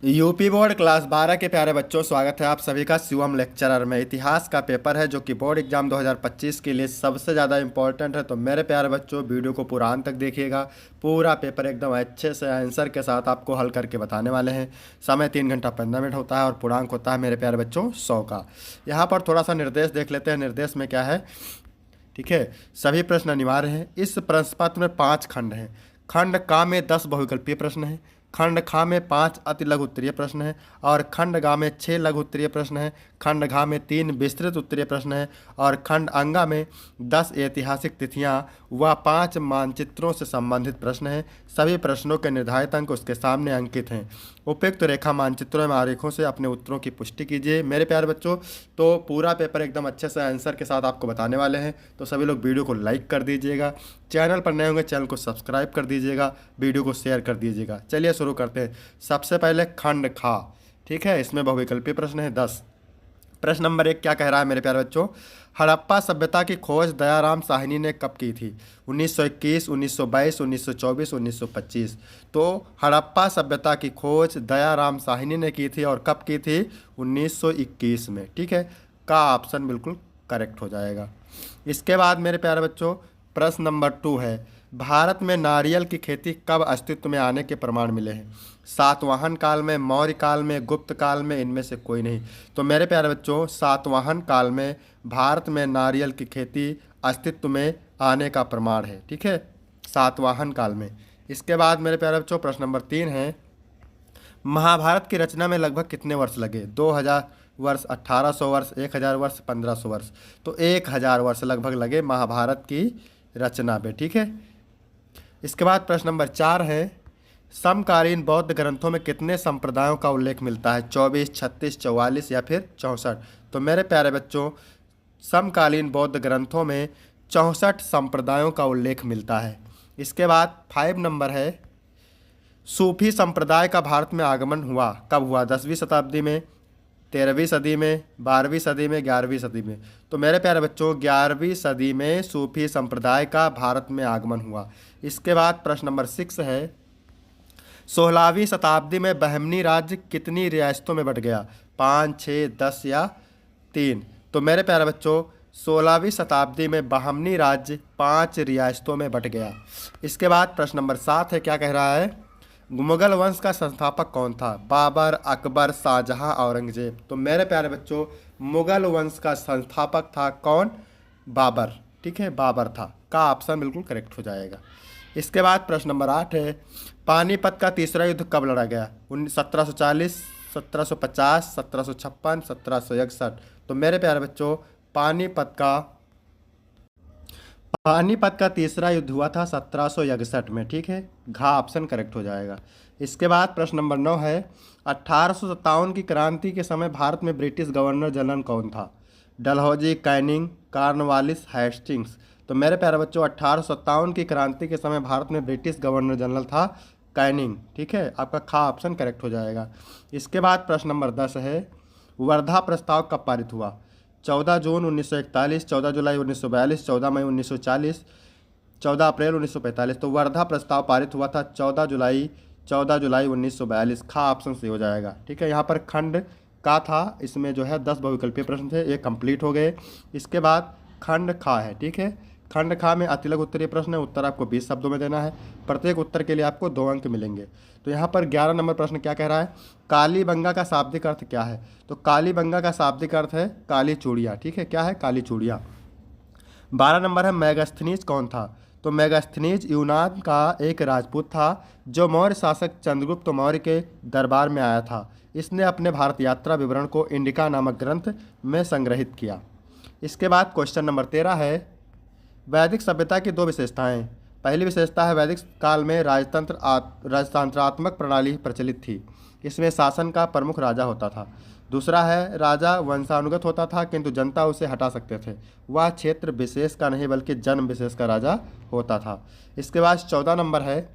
UP board class 12 के प्यारे बच्चों, स्वागत है आप सभी का शिवम लेक्चरर में। इतिहास का पेपर है जो कि बोर्ड एग्जाम 2025 के लिए सबसे ज़्यादा इंपॉर्टेंट है। तो मेरे प्यारे बच्चों, वीडियो को पूरा अंत तक देखिएगा। पूरा पेपर एकदम अच्छे से आंसर के साथ आपको हल करके बताने वाले हैं। समय 3 घंटा 15 मिनट होता है और पूर्णांक होता है मेरे प्यारे बच्चों 100 का। यहाँ पर थोड़ा सा निर्देश देख लेते हैं। निर्देश में क्या है, ठीक है। सभी प्रश्न अनिवार्य हैं। इस प्रश्न पत्र में 5 खंड हैं। खंड का में 10 बहुविकल्पीय प्रश्न हैं। खंड खा में 5 अति लघु उत्तरीय प्रश्न हैं और खंड गा में 6 लघु उत्तरीय प्रश्न हैं। खंड घा में 3 विस्तृत उत्तरीय प्रश्न हैं और खंड अंगा में 10 ऐतिहासिक तिथियां व 5 मानचित्रों से संबंधित प्रश्न हैं। सभी प्रश्नों के निर्धारित अंक उसके सामने अंकित हैं। उपयुक्त रेखा मानचित्रों एवं आरेखों से अपने उत्तरों की पुष्टि कीजिए। मेरे प्यारे बच्चों, तो पूरा पेपर एकदम अच्छे से आंसर के साथ आपको बताने वाले हैं। तो सभी लोग वीडियो को लाइक कर दीजिएगा। चैनल पर नए होंगे चैनल को सब्सक्राइब कर दीजिएगा। वीडियो को शेयर कर दीजिएगा। चलिए शुरू करते हैं। सबसे पहले खंड खा, ठीक है। इसमें बहुविकल्पीय प्रश्न है 10। प्रश्न नंबर 1 क्या कह रहा है मेरे प्यारे बच्चों, हड़प्पा सभ्यता की खोज दयाराम साहनी ने कब की थी? 1921, 1922, 1924, 1925। तो हड़प्पा सभ्यता की खोज दयाराम साहनी ने की थी और कब की थी? 1921 में, ठीक है। का ऑप्शन बिल्कुल करेक्ट हो जाएगा। इसके बाद मेरे प्यारे बच्चों, प्रश्न नंबर 2 है, भारत में नारियल की खेती कब अस्तित्व में आने के प्रमाण मिले हैं? सातवाहन काल में, मौर्य काल में, गुप्त काल में, इनमें से कोई नहीं। तो मेरे प्यारे बच्चों, सातवाहन काल में भारत में नारियल की खेती अस्तित्व में आने का प्रमाण है, ठीक है, सातवाहन काल में। इसके बाद मेरे प्यारे बच्चों, प्रश्न नंबर 3 है, महाभारत की रचना में लगभग कितने वर्ष लगे? 2000 वर्ष, 1800 वर्ष, 1000 वर्ष, 1500 वर्ष। तो 1000 वर्ष लगभग लगे महाभारत की रचना पे, ठीक है। इसके बाद प्रश्न नंबर 4 है, समकालीन बौद्ध ग्रंथों में कितने संप्रदायों का उल्लेख मिलता है? 24, 36, 44 या फिर 64? तो मेरे प्यारे बच्चों, समकालीन बौद्ध ग्रंथों में 64 संप्रदायों का उल्लेख मिलता है। इसके बाद 5 नंबर है, सूफी संप्रदाय का भारत में आगमन हुआ कब हुआ? 10वीं शताब्दी में, 13वीं सदी में, 12वीं सदी में, 11वीं सदी में? तो मेरे प्यारे बच्चों, 11वीं सदी में सूफी संप्रदाय का भारत में आगमन हुआ। इसके बाद प्रश्न नंबर 6 है, 16वीं शताब्दी में बहमनी राज्य कितनी रियासतों में बंट गया? 5, 6, 10 या 3? तो मेरे प्यारे बच्चों, 16वीं शताब्दी में बहमनी राज्य 5 रियासतों में बंट गया। इसके बाद प्रश्न नंबर 7 है, क्या कह रहा है, मुगल वंश का संस्थापक कौन था? बाबर, अकबर, शाहजहां, औरंगजेब? तो मेरे प्यारे बच्चों, मुगल वंश का संस्थापक था कौन? बाबर, ठीक है, बाबर था। का ऑप्शन बिल्कुल करेक्ट हो जाएगा। इसके बाद प्रश्न नंबर 8 है, पानीपत का तीसरा युद्ध कब लड़ा गया? 1740, 1750, 1756, 1761? तो मेरे प्यारे बच्चों, पानीपत का तीसरा युद्ध हुआ था 1761 में, ठीक है। घा ऑप्शन करेक्ट हो जाएगा। इसके बाद प्रश्न नंबर 9 है, 1857 की क्रांति के समय भारत में ब्रिटिश गवर्नर जनरल कौन था? Dalhousie, Canning, Cornwallis, Hastings? तो मेरे प्यारे बच्चों, 1857 की क्रांति के समय भारत में ब्रिटिश गवर्नर जनरल था कैनिंग, ठीक है। आपका खा ऑप्शन करेक्ट हो जाएगा। इसके बाद प्रश्न नंबर 10 है, वर्धा प्रस्ताव कब पारित हुआ? 14 जून 1941, 14 जुलाई 1942, 14 मई 1940, 14 अप्रैल 1945? तो वर्धा प्रस्ताव पारित हुआ था 14 जुलाई 1942। खा ऑप्शन से हो जाएगा, ठीक है। यहाँ पर खंड का था, इसमें जो है 10 बहुविकल्पीय प्रश्न थे, ये कंप्लीट हो गए। इसके बाद खंड खा है, ठीक है। खंड खा में अतिलघु उत्तरीय प्रश्न है, उत्तर आपको 20 शब्दों में देना है। प्रत्येक उत्तर के लिए आपको 2 अंक मिलेंगे। तो यहाँ पर 11 नंबर प्रश्न क्या कह रहा है, कालीबंगा का शाब्दिक अर्थ क्या है? तो कालीबंगा का शाब्दिक अर्थ है काली चूड़ियाँ, ठीक है। क्या है? काली चूड़ियाँ। 12 नंबर है, मेगास्थनीज कौन था? तो मेगास्थनीज यूनान का एक राजपूत था जो मौर्य शासक चंद्रगुप्त मौर्य के दरबार में आया था। इसने अपने भारत यात्रा विवरण को इंडिका नामक ग्रंथ में संग्रहित किया। इसके बाद क्वेश्चन नंबर 13 है, वैदिक सभ्यता की 2 विशेषताएं। पहली विशेषता है, वैदिक काल में राजतंत्रात्मक प्रणाली प्रचलित थी। इसमें शासन का प्रमुख राजा होता था। दूसरा है, राजा वंशानुगत होता था किंतु जनता उसे हटा सकते थे। वह क्षेत्र विशेष का नहीं बल्कि जन्म विशेष का राजा होता था। इसके बाद 14 नंबर है,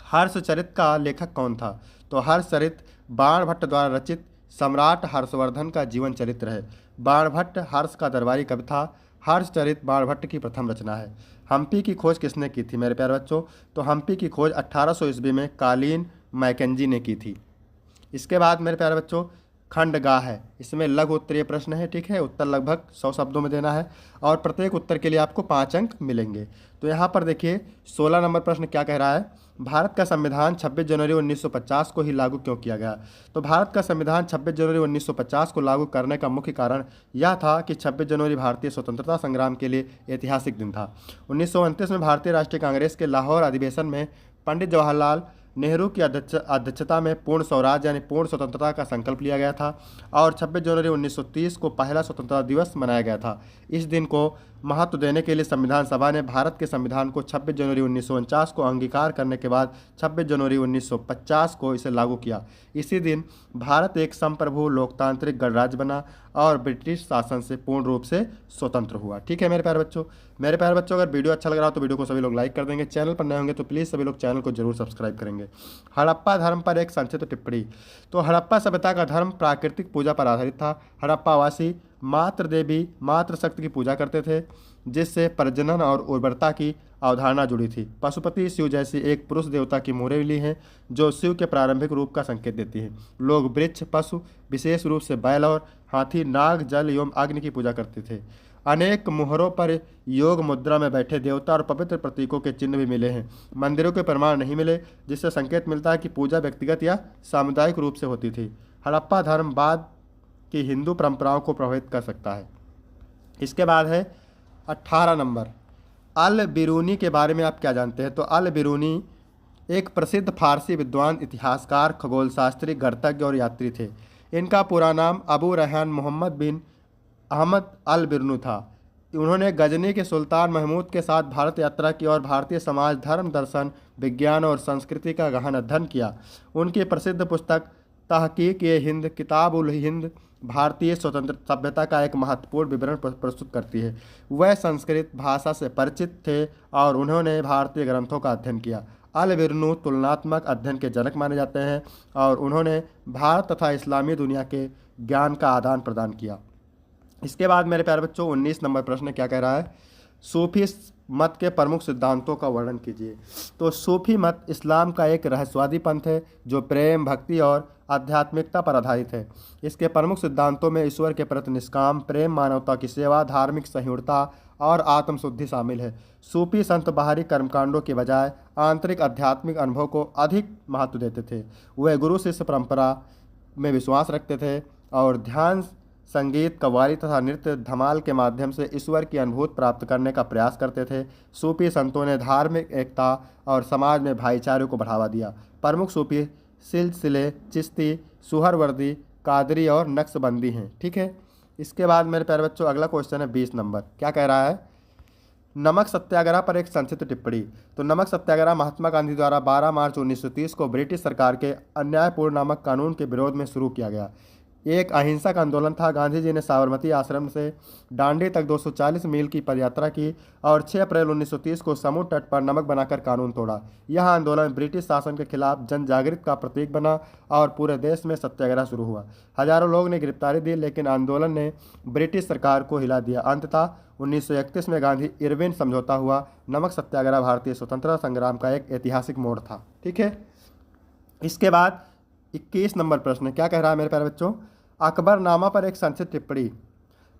हर्षचरित का लेखक कौन था? तो हर्षचरित बाणभट्ट द्वारा रचित सम्राट हर्षवर्धन का जीवन चरित्र है। बाणभट्ट हर्ष का दरबारी कवि था। हर्षचरित बाणभट्ट की प्रथम रचना है। हम्पी की खोज किसने की थी मेरे प्यारे बच्चों? तो हम्पी की खोज 1800 ईस्वी में कालीन मैकेंजी ने की थी। इसके बाद मेरे प्यारे बच्चों खंड गा है, इसमें लघु उत्तरीय प्रश्न है, ठीक है। उत्तर लगभग 100 शब्दों में देना है और प्रत्येक उत्तर के लिए आपको 5 अंक मिलेंगे। तो यहाँ पर देखिए 16 नंबर प्रश्न क्या कह रहा है, भारत का संविधान 26 जनवरी 1950 को ही लागू क्यों किया गया। तो भारत का संविधान 26 जनवरी 1950 को लागू करने का मुख्य कारण यह था कि 26 जनवरी भारतीय स्वतंत्रता संग्राम के लिए ऐतिहासिक दिन था। 1929 में भारतीय राष्ट्रीय कांग्रेस के लाहौर अधिवेशन में पंडित जवाहरलाल नेहरू की अध्यक्षता में पूर्ण स्वराज यानी पूर्ण स्वतंत्रता का संकल्प लिया गया था और 26 जनवरी 1930 को पहला स्वतंत्रता दिवस मनाया गया था। इस दिन को महत्व देने के लिए संविधान सभा ने भारत के संविधान को 26 जनवरी 1949 को अंगीकार करने के बाद 26 जनवरी 1950 को इसे लागू किया। इसी दिन भारत एक संप्रभु लोकतांत्रिक गणराज्य बना और ब्रिटिश शासन से पूर्ण रूप से स्वतंत्र हुआ। ठीक है मेरे प्यारे बच्चों अगर वीडियो अच्छा लग रहा हो तो वीडियो को सभी लोग लाइक कर देंगे। चैनल पर नए होंगे तो प्लीज़ सभी लोग चैनल को जरूर सब्सक्राइब करेंगे। हड़प्पा धर्म पर एक संक्षिप्त टिप्पणी। तो हड़प्पा सभ्यता का धर्म प्राकृतिक पूजा पर आधारित था। हड़प्पावासी मातृ देवी मातृशक्ति की पूजा करते थे, जिससे प्रजनन और उर्वरता की अवधारणा जुड़ी थी। पशुपति शिव जैसी एक पुरुष देवता की मुरली है जो शिव के प्रारंभिक रूप का संकेत देती है। लोग वृक्ष, पशु, विशेष रूप से बैल और हाथी, नाग, जल एवं अग्नि की पूजा करते थे। अनेक मुहरों पर योग मुद्रा में बैठे देवता और पवित्र प्रतीकों के चिन्ह भी मिले हैं। मंदिरों के प्रमाण नहीं मिले, जिससे संकेत मिलता है कि पूजा व्यक्तिगत या सामुदायिक रूप से होती थी। हड़प्पा धर्म बाद की हिंदू परंपराओं को प्रभावित कर सकता है। इसके बाद है 18 नंबर, अल बिरूनी के बारे में आप क्या जानते हैं। तो अल बिरूनी एक प्रसिद्ध फारसी विद्वान, इतिहासकार, खगोलशास्त्री, गणितज्ञ और यात्री थे। इनका पूरा नाम अबू रेहान मोहम्मद बिन अहमद अल बिरनू था। उन्होंने गजनी के सुल्तान महमूद के साथ भारत यात्रा की और भारतीय समाज, धर्म, दर्शन, विज्ञान और संस्कृति का गहन अध्ययन किया। उनकी प्रसिद्ध पुस्तक तहकीक ए हिंद, किताब उल हिंद, भारतीय स्वतंत्र सभ्यता का एक महत्वपूर्ण विवरण प्रस्तुत करती है। वह संस्कृत भाषा से परिचित थे और उन्होंने भारतीय ग्रंथों का अध्ययन किया। अल बिरनू तुलनात्मक अध्ययन के जनक माने जाते हैं और उन्होंने भारत तथा इस्लामी दुनिया के ज्ञान का आदान प्रदान किया। इसके बाद मेरे प्यारे बच्चों 19 नंबर प्रश्न क्या कह रहा है, सूफी मत के प्रमुख सिद्धांतों का वर्णन कीजिए। तो सूफी मत इस्लाम का एक रहस्यवादी पंथ है जो प्रेम, भक्ति और आध्यात्मिकता पर आधारित है। इसके प्रमुख सिद्धांतों में ईश्वर के प्रति निष्काम प्रेम, मानवता की सेवा, धार्मिक संहीणता और आत्मशुद्धि शामिल है। सूफी संत बाहरी कर्मकांडों के बजाय आंतरिक आध्यात्मिक अनुभव को अधिक महत्व देते थे। वे गुरु शिष्य परंपरा में विश्वास रखते थे और ध्यान, संगीत, कव्वाली तथा नृत्य, धमाल के माध्यम से ईश्वर की अनुभूति प्राप्त करने का प्रयास करते थे। सूफी संतों ने धार्मिक एकता और समाज में भाईचारे को बढ़ावा दिया। प्रमुख सूफी सिलसिले चिश्ती, सुहरवर्दी, कादरी और नक्शबंदी हैं। ठीक है। इसके बाद मेरे प्यारे बच्चों अगला क्वेश्चन है 20 नंबर, क्या कह रहा है, नमक सत्याग्रह पर एक संक्षिप्त टिप्पणी। तो नमक सत्याग्रह महात्मा गांधी द्वारा 12 मार्च 1930 को ब्रिटिश सरकार के अन्यायपूर्ण नमक कानून के विरोध में शुरू किया गया। एक अहिंसक आंदोलन था। गांधी जी ने साबरमती आश्रम से डांडी तक 240 मील की पदयात्रा की और 6 अप्रैल 1930 को समुद्र तट पर नमक बनाकर कानून तोड़ा। यह आंदोलन ब्रिटिश शासन के खिलाफ जन जागृति का प्रतीक बना और पूरे देश में सत्याग्रह शुरू हुआ। हजारों लोग ने गिरफ्तारी दी, लेकिन आंदोलन ने ब्रिटिश सरकार को हिला दिया। अंततः 1931 में गांधी इरविन समझौता हुआ। नमक सत्याग्रह भारतीय स्वतंत्रता संग्राम का एक ऐतिहासिक मोड़ था। ठीक है। इसके बाद 21 नंबर प्रश्न क्या कह रहा है मेरे प्यारे बच्चों, अकबरनामा पर एक संक्षिप्त टिप्पणी।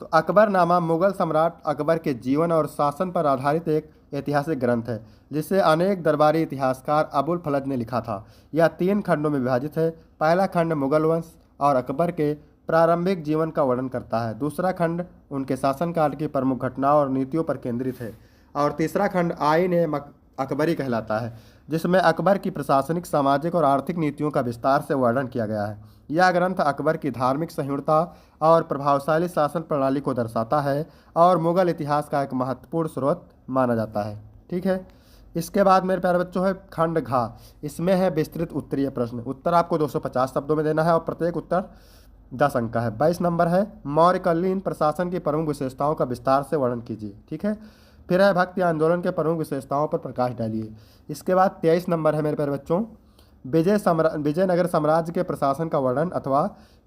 तो अकबरनामा मुगल सम्राट अकबर के जीवन और शासन पर आधारित एक ऐतिहासिक ग्रंथ है जिसे अनेक दरबारी इतिहासकार अबुल फजल ने लिखा था। यह 3 खंडों में विभाजित है। पहला खंड मुगल वंश और अकबर के प्रारंभिक जीवन का वर्णन करता है। दूसरा खंड उनके शासनकाल की प्रमुख घटनाओं और नीतियों पर केंद्रित है और तीसरा खंड आईन अकबरी कहलाता है, जिसमें अकबर की प्रशासनिक, सामाजिक और आर्थिक नीतियों का विस्तार से वर्णन किया गया है। यह ग्रंथ अकबर की धार्मिक संहीणता और प्रभावशाली शासन प्रणाली को दर्शाता है और मुगल इतिहास का एक महत्वपूर्ण स्रोत माना जाता है। ठीक है। इसके बाद मेरे प्यारे बच्चों है खंड घा। इसमें है विस्तृत उत्तरीय प्रश्न। उत्तर आपको 250 शब्दों में देना है और प्रत्येक उत्तर 10 अंक का है। 22 नंबर है मौर्यकालीन प्रशासन की प्रमुख विशेषताओं का विस्तार से वर्णन कीजिए। ठीक है। फिर है भक्ति आंदोलन के प्रमुख विशेषताओं पर प्रकाश डालिए। इसके बाद 23 नंबर है मेरे प्यारे बच्चों विजयनगर साम्राज्य के प्रशासन का वर्णन अथवा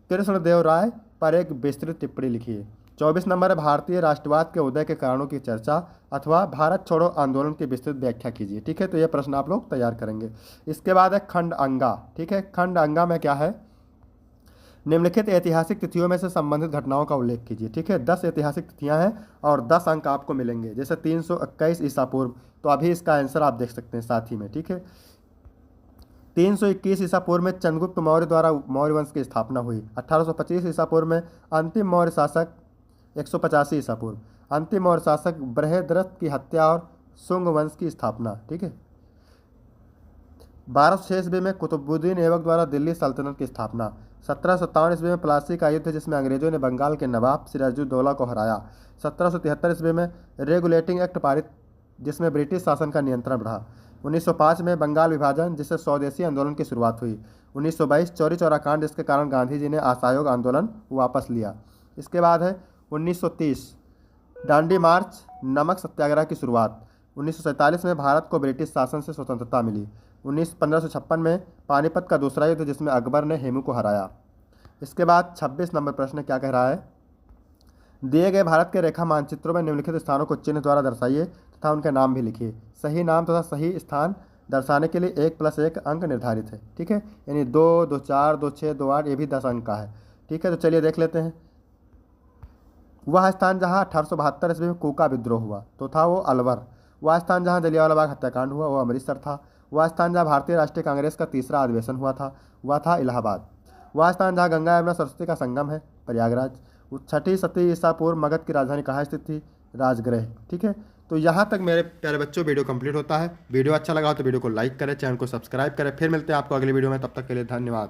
कृष्णदेव राय पर एक विस्तृत टिप्पणी लिखिए। 24 नंबर है भारतीय राष्ट्रवाद के उदय के कारणों की चर्चा अथवा भारत छोड़ो आंदोलन की विस्तृत व्याख्या कीजिए। ठीक है। तो ये प्रश्न आप लोग तैयार करेंगे। इसके बाद है खंड अंगा। ठीक है। खंड अंगा में क्या है, निम्नलिखित ऐतिहासिक तिथियों में से संबंधित घटनाओं का उल्लेख कीजिए। ठीक है, 10 ऐतिहासिक तिथियां हैं और 10 अंक आपको मिलेंगे। जैसे 321 ईसा पूर्व, तो अभी इसका आंसर आप देख सकते हैं साथ ही में। ठीक है, 321 ईसा पूर्व में चंद्रगुप्त मौर्य द्वारा मौर्य वंश की स्थापना हुई। 1825 ईसा पूर्व में अंतिम मौर्य शासक 185 ईसा पूर्व अंतिम मौर्य शासक बृहद्रथ की हत्या और शुंग वंश की स्थापना। ठीक है, 1206 ईस्वी में कुतुबुद्दीन ऐबक द्वारा दिल्ली सल्तनत की स्थापना। 1757 ईस्वी में प्लासी का युद्ध जिसमें अंग्रेजों ने बंगाल के नवाब सिराजुद्दौला को हराया। 1773 ईस्वी में रेगुलेटिंग एक्ट पारित जिसमें ब्रिटिश शासन का नियंत्रण बढ़ा। 1905 में बंगाल विभाजन जिससे स्वदेशी आंदोलन की शुरुआत हुई। 1922 चौरी चौरा कांड जिसके कारण गांधी जी ने असहयोग आंदोलन वापस लिया। इसके बाद है 1930 दांडी मार्च नमक सत्याग्रह की शुरुआत। 1947 में भारत को ब्रिटिश शासन से स्वतंत्रता मिली। 1556 में पानीपत का दूसरा युद्ध जिसमें अकबर ने हेमू को हराया। इसके बाद 26 नंबर प्रश्न क्या कह रहा है, दिए गए भारत के रेखा मानचित्रों में निम्नलिखित स्थानों को चिन्ह द्वारा दर्शाइए तथा उनके नाम भी लिखिए। सही नाम तथा सही स्थान दर्शाने के लिए 1+1 अंक निर्धारित है। ठीक है, यानी 2, 2, 4, 2, 6, 2, 8 ये भी 10 अंक का है। ठीक है, तो चलिए देख लेते हैं। वह स्थान जहाँ 1872 ईस्वी में कोका विद्रोह हुआ तो था वो अलवर। वह स्थान जहाँ जलियांवाला बाग हत्याकांड हुआ वो अमृतसर था। वह स्थान जहाँ भारतीय राष्ट्रीय कांग्रेस का तीसरा अधिवेशन हुआ था वह था इलाहाबाद। वह स्थान जहाँ गंगा यमुना सरस्वती का संगम है प्रयागराज। 6वीं 7वीं ईसा पूर्व मगध की राजधानी कहाँ स्थित थी, राजगृह। ठीक है, तो यहाँ तक मेरे प्यारे बच्चों वीडियो कंप्लीट होता है। वीडियो अच्छा लगा हो तो वीडियो को लाइक करें, चैनल को सब्सक्राइब करें। फिर मिलते हैं आपको अगली वीडियो में, तब तक के लिए धन्यवाद।